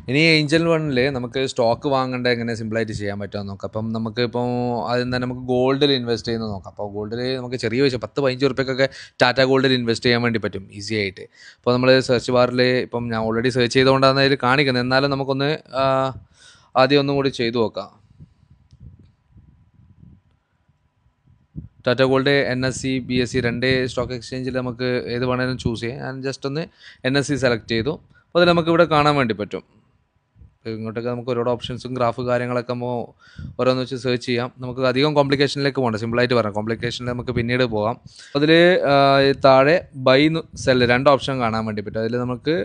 ഇനി ഏഞ്ചൽ വണ്ണിൽ നമുക്ക് സ്റ്റോക്ക് വാങ്ങേണ്ട എങ്ങനെ സിമ്പിളായിട്ട് ചെയ്യാൻ പറ്റുമെന്ന് നോക്കാം. അപ്പം നമുക്കിപ്പോൾ ആദ്യം തന്നെ നമുക്ക് ഗോൾഡിൽ ഇൻവെസ്റ്റ് ചെയ്യുന്നത് നോക്കാം. അപ്പോൾ ഗോൾഡിൽ നമുക്ക് ചെറിയ പൈസ 10-15 ഉറുപ്പ്യക്കൊക്കെ ടാറ്റ ഗോൾഡിൽ ഇൻവെസ്റ്റ് ചെയ്യാൻ വേണ്ടി പറ്റും ഈസി ആയിട്ട്. അപ്പോൾ നമ്മൾ സെർച്ച് ബാറിൽ ഇപ്പം ഞാൻ ഓൾറെഡി സെർച്ച് ചെയ്തുകൊണ്ടാണ് അതിൽ കാണിക്കുന്നത്. എന്നാലും നമുക്കൊന്ന് ആദ്യം ഒന്നും കൂടി ചെയ്തു നോക്കാം. ടാറ്റ ഗോൾഡ് NSE BSE രണ്ട് സ്റ്റോക്ക് എക്സ്ചേഞ്ചിൽ നമുക്ക് ഏത് വേണമെങ്കിലും ചൂസ് ചെയ്യാം. ഞാൻ ജസ്റ്റ് ഒന്ന് NSE സെലക്ട് ചെയ്തു. അപ്പോൾ അതിൽ നമുക്ക് ഇവിടെ കാണാൻ വേണ്ടി പറ്റും. ഇങ്ങോട്ടൊക്കെ നമുക്ക് ഒരുപാട് ഓപ്ഷൻസും ഗ്രാഫ് കാര്യങ്ങളൊക്കെ നമ്മൾ ഓരോന്ന് വെച്ച് സെർച്ച് ചെയ്യാം. നമുക്ക് അധികം കോംപ്ലിക്കേഷനിലേക്ക് പോകണ്ട, സിമ്പിളായിട്ട് പറയാം. കോംപ്ലിക്കേഷനിൽ നമുക്ക് പിന്നീട് പോകാം. അതിൽ താഴെ ബൈ സെല്ല് 2 ഓപ്ഷൻ കാണാൻ വേണ്ടി പറ്റും. അതിൽ നമുക്ക്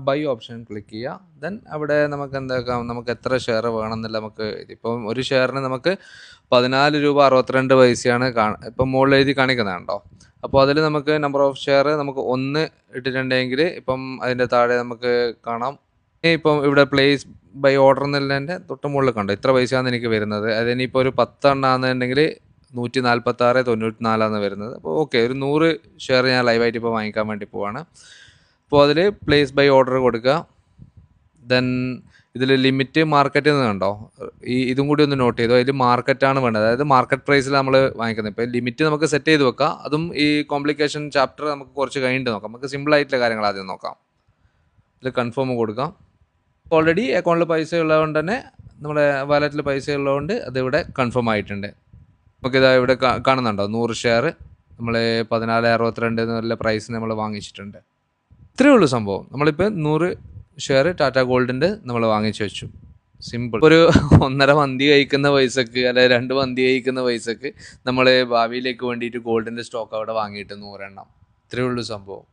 ബൈ ഓപ്ഷൻ ക്ലിക്ക് ചെയ്യാം. ദെൻ അവിടെ നമുക്ക് എന്താക്കാം, നമുക്ക് എത്ര ഷെയർ വേണമെന്നില്ല. നമുക്ക് ഇതിപ്പം ഒരു ഷെയറിന് നമുക്ക് 14 രൂപ 62 പൈസയാണ് ഇപ്പം മുകളിൽ എഴുതി കാണിക്കുന്നതുണ്ടോ. അപ്പോൾ അതിൽ നമുക്ക് നമ്പർ ഓഫ് ഷെയർ നമുക്ക് 1 ഇട്ടിട്ടുണ്ടെങ്കിൽ ഇപ്പം അതിൻ്റെ താഴെ നമുക്ക് കാണാം. ഇപ്പം ഇവിടെ പ്ലേസ് ബൈ ഓർഡർ എന്നുള്ളതിൻ്റെ തൊട്ട് മുകളിൽ കണ്ടോ ഇത്ര പൈസയാണ് എനിക്ക് വരുന്നത്. അതിനിപ്പോൾ ഒരു 10 എണ്ണാണെന്നുണ്ടെങ്കിൽ 146.94 വരുന്നത്. അപ്പോൾ ഓക്കെ, ഒരു 100 ഷെയർ ഞാൻ ലൈവായിട്ട് ഇപ്പോൾ വാങ്ങിക്കാൻ വേണ്ടി പോവാണ്. അപ്പോൾ അതിൽ പ്ലേസ് ബൈ ഓർഡർ കൊടുക്കുക. ദെൻ ഇതിൽ ലിമിറ്റ് മാർക്കറ്റ് എന്ന് കണ്ടോ, ഇതും കൂടി ഒന്ന് നോട്ട് ചെയ്തോ. ഇതിൽ മാർക്കറ്റാണ് വേണ്ടത്, അതായത് മാർക്കറ്റ് പ്രൈസിൽ നമ്മൾ വാങ്ങിക്കുന്നത്. ഇപ്പോൾ ലിമിറ്റ് നമുക്ക് സെറ്റ് ചെയ്ത് വെക്കാം. അതും ഈ കോംപ്ലിക്കേഷൻ ചാപ്റ്റർ നമുക്ക് കുറച്ച് കഴിഞ്ഞിട്ട് നോക്കാം. നമുക്ക് സിമ്പിളായിട്ടുള്ള കാര്യങ്ങൾ ആദ്യം നോക്കാം. ഇതിൽ കൺഫേം കൊടുക്കാം. ഓൾറെഡി അക്കൗണ്ടിൽ പൈസ ഉള്ളതുകൊണ്ട് തന്നെ നമ്മുടെ വാലറ്റിൽ പൈസ ഉള്ളതുകൊണ്ട് അതിവിടെ കൺഫേം ആയിട്ടുണ്ട്. നമുക്കിതാ ഇവിടെ കാണുന്നുണ്ടോ 100 ഷെയർ നമ്മൾ 14.62 എന്നുള്ള പ്രൈസ് നമ്മൾ വാങ്ങിച്ചിട്ടുണ്ട്. ഇത്രയേ ഉള്ളൂ സംഭവം. നമ്മളിപ്പോൾ 100 ഷെയർ ടാറ്റ ഗോൾഡിൻ്റെ നമ്മൾ വാങ്ങിച്ചു വെച്ചു. സിമ്പിൾ. ഒരു 1.5 മന്തി കഴിക്കുന്ന പൈസക്ക് അല്ലെങ്കിൽ 2 മന്തി കഴിക്കുന്ന പൈസക്ക് നമ്മൾ ഭാവിയിലേക്ക് വേണ്ടിയിട്ട് ഗോൾഡിൻ്റെ സ്റ്റോക്ക് അവിടെ വാങ്ങിയിട്ട് 100 എണ്ണം. ഇത്രയേ ഉള്ളൂ സംഭവം.